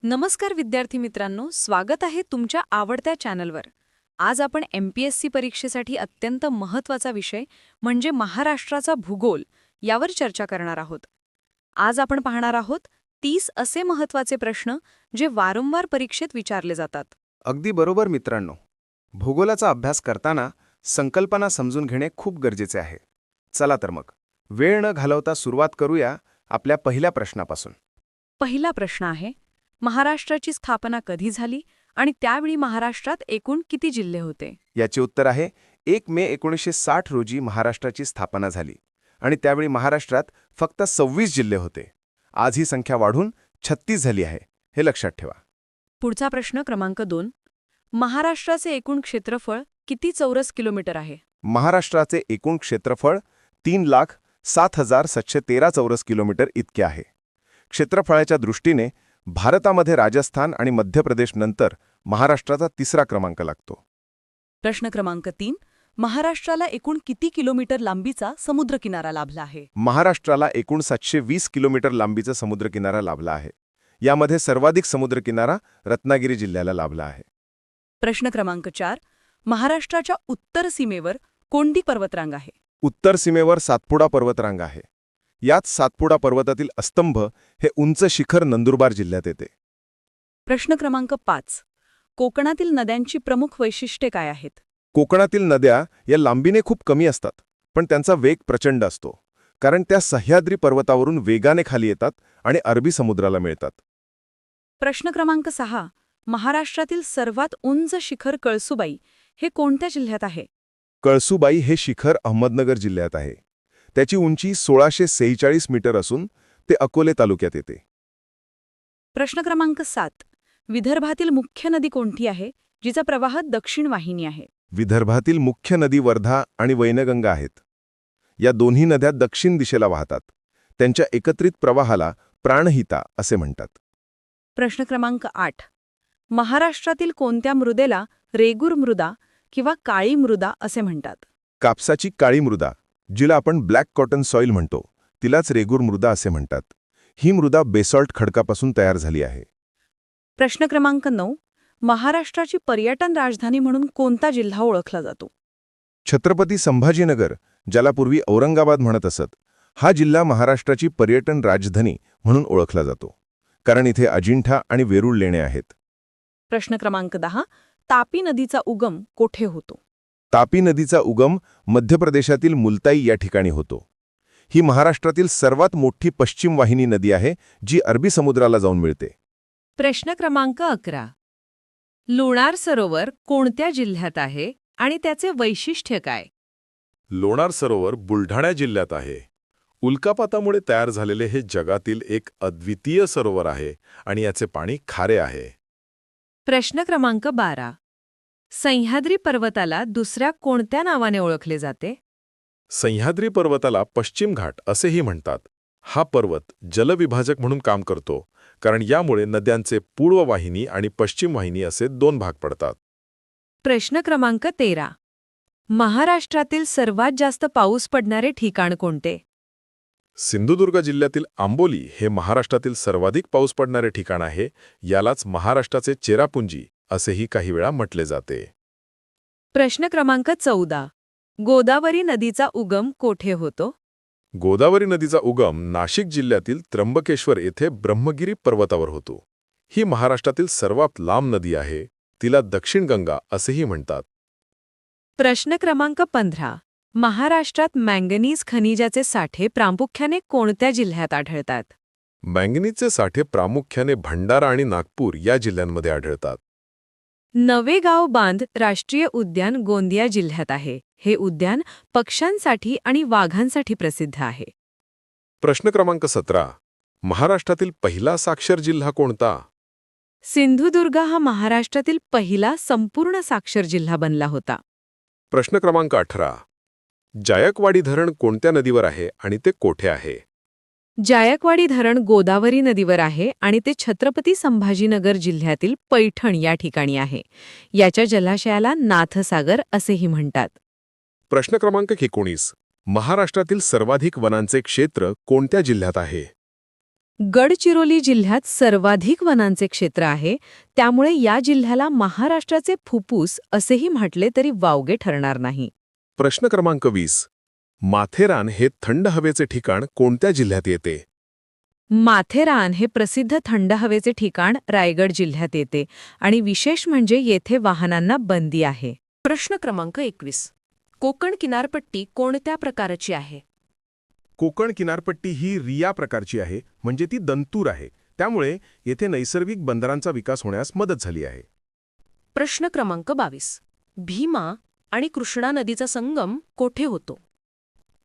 नमस्कार विद्यार्थी मित्रांनो, स्वागत आहे तुमच्या आवडत्या चॅनलवर. आज आपण MPSC परीक्षेसाठी अत्यंत महत्त्वाचा विषय म्हणजे महाराष्ट्राचा भूगोल यावर चर्चा करणार आहोत. आज आपण पाहणार आहोत 30 असे महत्त्वाचे प्रश्न जे वारंवार परीक्षेत विचारले जातात. अगदी बरोबर मित्रांनो. भूगोलाचा अभ्यास करताना संकल्पना समजून घेणे खूप गरजेचे आहे. चला तर मग वेळ न घालवता सुरुवात करूया आपल्या पहिल्या प्रश्नापासून. पहिला प्रश्न आहे, महाराष्ट्राची स्थापना कधी झाली आणि त्यावेळी महाराष्ट्रात एकूण किती जिल्हे होते? याचे उत्तर आहे 1 मे 1960 रोजी महाराष्ट्राची स्थापना झाली आणि त्यावेळी महाराष्ट्रात फक्त 26 जिल्हे होते. आज ही संख्या वाढून 36 झाली आहे, हे लक्षात ठेवा. पुढचा प्रश्न क्रमांक 2. महाराष्ट्राचे एकूण क्षेत्रफळ किती चौरस किलोमीटर आहे? महाराष्ट्राचे एकूण क्षेत्रफळ 3,07,713 चौरस किलोमीटर इतके आहे. क्षेत्रफळाच्या दृष्टीने भारतामध्ये राजस्थान आणि मध्य प्रदेश नंतर महाराष्ट्राचा तिसरा क्रमांक लागतो. प्रश्न क्रमांक 3. महाराष्ट्राला एकूण किती किलोमीटर लांबीचा समुद्रकिनारा लाभला आहे? महाराष्ट्राला एकूण 720 किलोमीटर लांबीचा समुद्रकिनारा लाभला आहे. यामध्ये सर्वाधिक समुद्रकिनारा रत्नागिरी जिल्ह्याला लाभला आहे. प्रश्न क्रमांक 4. महाराष्ट्राच्या उत्तर सीमेवर कोणती पर्वतरांग आहे? उत्तर सीमेवर सातपुडा पर्वतरांग आहे. यात सातपुडा पर्वतातील अस्तंभ हे उंच शिखर नंदुरबार जिल्ह्यात येते. प्रश्न क्रमांक 5. कोकणातील नद्यांची प्रमुख वैशिष्ट्ये काय आहेत? कोकणातील नद्या या लांबीने खूप कमी असतात, पण त्यांचा वेग प्रचंड असतो, कारण त्या सह्याद्री पर्वतावरून वेगाने खाली येतात आणि अरबी समुद्राला मिळतात. प्रश्न क्रमांक 6. महाराष्ट्रातील सर्वात उंच शिखर कळसुबाई हे कोणत्या जिल्ह्यात आहे? कळसुबाई हे शिखर अहमदनगर जिल्ह्यात आहे. त्याची उंची 1646 मीटर असून ते अकोले तालुक्यात येते. प्रश्न क्रमांक 7. विदर्भातील मुख्य नदी कोणती आहे जिचा प्रवाह दक्षिण वाहिनी आहे? विदर्भातील मुख्य नदी वर्धा आणि वैनगंगा आहेत. या दोन्ही नद्या दक्षिण दिशेला वाहतात. त्यांच्या एकत्रित प्रवाहाला प्राणहिता असे म्हणतात. प्रश्न क्रमांक 8. महाराष्ट्रातील कोणत्या मृदेला रेगूर मृदा किंवा काळी मृदा असे म्हणतात? कापसाची काळी मृदा, जिला आपण ब्लॅक कॉटन सॉइल म्हणतो, तिलाच रेगूर मृदा असे म्हणतात. ही मृदा बेसॉल्ट खडकापासून तयार झाली आहे. प्रश्न क्रमांक 9. महाराष्ट्राची पर्यटन राजधानी म्हणून कोणता जिल्हा ओळखला जातो? छत्रपती संभाजीनगर, ज्याला पूर्वी औरंगाबाद म्हणत असत, हा जिल्हा महाराष्ट्राची पर्यटन राजधानी म्हणून ओळखला जातो, कारण इथे अजिंठा आणि वेरूळ लेणे आहेत. प्रश्न क्रमांक 10. तापी नदीचा उगम कोठे होतो? तापी नदीचा उगम मध्य प्रदेशातील मुलताई या ठिकाणी होतो. ही महाराष्ट्रातील सर्वात मोठी पश्चिम वाहिनी नदी आहे, जी अरबी समुद्राला जाऊन मिळते. प्रश्न क्रमांक 11. लोणार सरोवर कोणत्या जिल्ह्यात आहे आणि त्याचे वैशिष्ट्य काय? लोणार सरोवर बुलढाणा जिल्ह्यात आहे. उल्कापातामुळे तयार झालेले हे जगातील एक अद्वितीय सरोवर आहे आणि याचे पाणी खारे आहे. प्रश्न क्रमांक 12. सह्याद्री पर्वताला दुसऱ्या कोणत्या नावाने ओळखले जाते? सह्याद्री पर्वताला पश्चिम घाट असेही म्हणतात. हा पर्वत जलविभाजक म्हणून काम करतो, कारण यामुळे नद्यांचे पूर्व वाहिनी आणि पश्चिम वाहिनी असे 2 भाग पडतात. प्रश्न क्रमांक 13. महाराष्ट्रातील सर्वात जास्त पाऊस पडणारे ठिकाण कोणते? सिंधुदुर्ग जिल्ह्यातील आंबोली हे महाराष्ट्रातील सर्वाधिक पाऊस पडणारे ठिकाण आहे. यालाच महाराष्ट्राचे चेरापुंजी असेही काही वेळा म्हटले जाते. प्रश्न क्रमांक 14. गोदावरी नदीचा उगम कोठे होतो? गोदावरी नदीचा उगम नाशिक जिल्ह्यातील त्र्यंबकेश्वर येथे ब्रह्मगिरी पर्वतावर होतो. ही महाराष्ट्रातील सर्वात लांब नदी आहे. तिला दक्षिण गंगा असेही म्हणतात. प्रश्न क्रमांक 15. महाराष्ट्रात मँगनीज खनिजाचे साठे प्रामुख्याने कोणत्या जिल्ह्यात आढळतात? मँगनीजचे साठे प्रामुख्याने भंडारा आणि नागपूर या जिल्ह्यांमध्ये आढळतात. नवेगाव बांध राष्ट्रीय उद्यान गोंदिया जिल्ह्यात आहे. हे उद्यान पक्ष्यांसाठी आणि वाघांसाठी प्रसिद्ध आहे. प्रश्न क्रमांक 17. महाराष्ट्रातील पहिला साक्षर जिल्हा कोणता? सिंधुदुर्ग हा महाराष्ट्रातील पहिला संपूर्ण साक्षर जिल्हा बनला होता. प्रश्न क्रमांक 18. जायकवाडी धरण कोणत्या नदीवर आहे आणि ते कोठे आहे? जायकवाडी धरण गोदावरी नदीवर आहे आणि ते छत्रपती संभाजीनगर जिल्ह्यातील पैठण या ठिकाणी आहे. याच्या जलाशयाला नाथसागर असेही म्हणतात. प्रश्न क्रमांक 19. महाराष्ट्रातील सर्वाधिक वनांचे क्षेत्र कोणत्या जिल्ह्यात आहे? गडचिरोली जिल्ह्यात सर्वाधिक वनांचे क्षेत्र आहे, त्यामुळे या जिल्ह्याला महाराष्ट्राचे फुफ्फुस असेही म्हटले तरी वावगे ठरणार नाही. प्रश्न क्रमांक 20. माथेरान हे थंड हवेचे ठिकाण कोणत्या जिल्ह्यात येते? माथेरान हे प्रसिद्ध थंड हवेचे ठिकाण रायगड जिल्ह्यात येते आणि विशेष म्हणजे येथे वाहनांना बंदी आहे. प्रश्न क्रमांक 21. कोकण किनारपट्टी कोणत्या प्रकारची आहे? कोकण किनारपट्टी ही रिया प्रकारची आहे, म्हणजे ती दंतूर आहे. त्यामुळे येथे नैसर्गिक बंदरांचा विकास होण्यास मदत झाली आहे. प्रश्न क्रमांक 22. भीमा आणि कृष्णा नदीचा संगम कोठे होतो?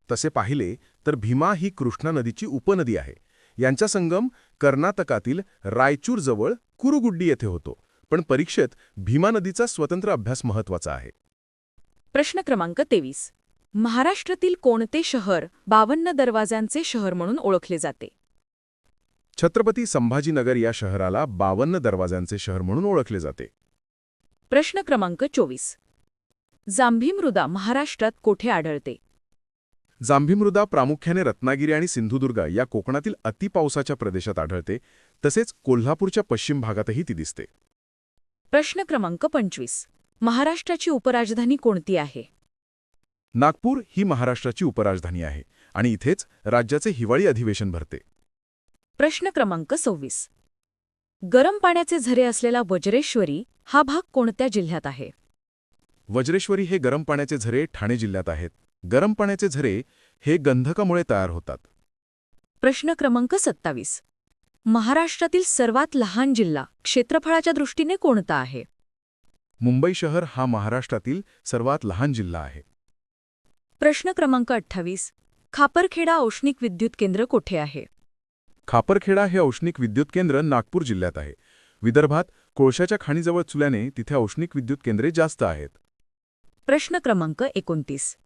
तसे पाहिले तर भीमा ही कृष्णा नदीची उपनदी आहे. यांचा संगम कर्नाटकातील रायचूरजवळ कुरुगुड्डी येथे होतो. पण परीक्षेत भीमा नदीचा स्वतंत्र अभ्यास महत्वाचा आहे. प्रश्न क्रमांक 23. महाराष्ट्रातील कोणते शहर 52 दरवाजांचे शहर म्हणून ओळखले जाते? छत्रपती संभाजीनगर या शहराला 52 दरवाजांचे शहर म्हणून ओळखले जाते. प्रश्न क्रमांक 24. जांभी मृदा महाराष्ट्रात कोठे आढळते? जांभी मृदा प्रामुख्याने रत्नागिरी आणि सिंधुदुर्ग या कोकणातील अतिपावसाच्या प्रदेशात आढळते. तसेच कोल्हापूरच्या पश्चिम भागातही ती दिसते. प्रश्न क्रमांक 25. महाराष्ट्राची उपराजधानी कोणती आहे? नागपूर ही महाराष्ट्राची उपराजधानी आहे आणि इथेच राज्याचे हिवाळी अधिवेशन भरते. प्रश्न क्रमांक 26. गरम पाण्याचे झरे असलेला वज्रेश्वरी हा भाग कोणत्या जिल्ह्यात आहे? वज्रेश्वरी हे गरम पाण्याचे झरे ठाणे जिल्ह्यात आहेत. गरम पाण्याचे झरे हे गंधकामुळे तयार होतात. प्रश्न क्रमांक 27. महाराष्ट्रातील सर्वात लहान जिल्हा क्षेत्रफळाच्या दृष्टीने कोणता आहे? मुंबई शहर हा महाराष्ट्रातील सर्वात लहान जिल्हा आहे. प्रश्न क्रमांक 28. खापरखेडा औष्णिक विद्युत केंद्र कोठे आहे? खापरखेडा हे औष्णिक विद्युत केंद्र नागपूर जिल्ह्यात आहे. विदर्भात कोळशाच्या खाणीजवळ चुल्याने तिथे औष्णिक विद्युत केंद्रे जास्त आहेत. प्रश्न क्रमांक 29.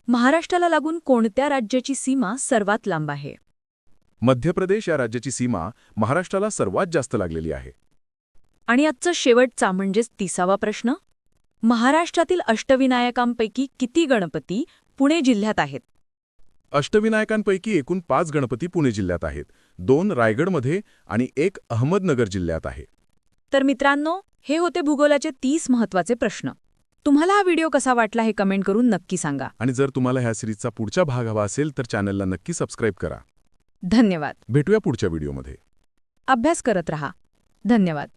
महाराष्ट्राला लागून कोणत्या राज्याची सीमा सर्वात लांब आहे? मध्य प्रदेश या राज्याची सीमा महाराष्ट्राला सर्वात जास्त लागलेली आहे. आणि आजचा शेवटचा म्हणजेच 30वा प्रश्न. महाराष्ट्रातील अष्टविनायकांपैकी किती गणपती पुणे जिल्ह्यात आहेत? अष्टविनायकांपैकी एकूण 5 गणपती पुणे जिल्ह्यात आहेत. 2 रायगडमध्ये आणि 1 अहमदनगर जिल्ह्यात आहे. तर मित्रांनो, हे होते भूगोलाचे 30 महत्त्वाचे प्रश्न. तुम्हाला हा व्हिडिओ कसा वाटला हे कमेंट करून नक्की सांगा. आणि जर तुम्हाला ह्या सिरीजचा पुढचा भाग हवा असेल तर चॅनलला नक्की सबस्क्राईब करा. धन्यवाद. भेटूया पुढच्या व्हिडिओमध्ये. अभ्यास करत रहा. धन्यवाद.